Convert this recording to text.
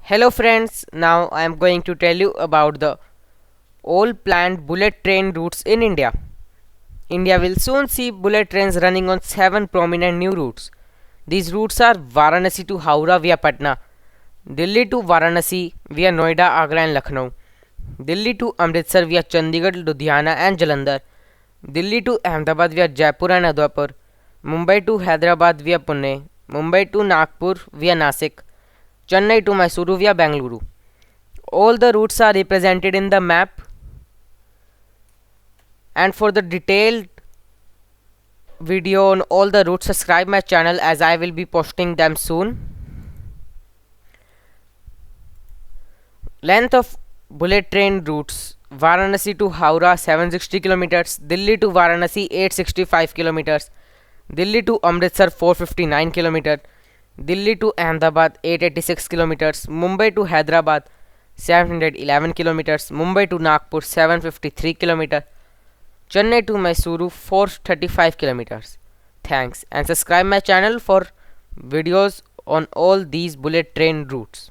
Hello friends, now I am going to tell you about the all planned bullet train routes in India. India will soon see bullet trains running on 7 prominent new routes. These routes are Varanasi to Howrah via Patna, Delhi to Varanasi via Noida, Agra and Lucknow, Delhi to Amritsar via Chandigarh, Ludhiana and Jalandhar, Delhi to Ahmedabad via Jaipur and Udaipur, Mumbai to Hyderabad via Pune, Mumbai to Nagpur via Nasik, Chennai to Mysuru via Bengaluru. All the routes are represented in the map, and for the detailed video on all the routes, subscribe my channel as I will be posting them soon. Length of bullet train routes: Varanasi to Howrah 760 kilometers, Delhi to Varanasi 865 kilometers, Delhi to Amritsar 459 kilometers, Delhi to Ahmedabad 886 kilometers, Mumbai to Hyderabad 711 kilometers, Mumbai to Nagpur 753 kilometers, Chennai to Mysuru 435 kilometers. Thanks and subscribe my channel for videos on all these bullet train routes.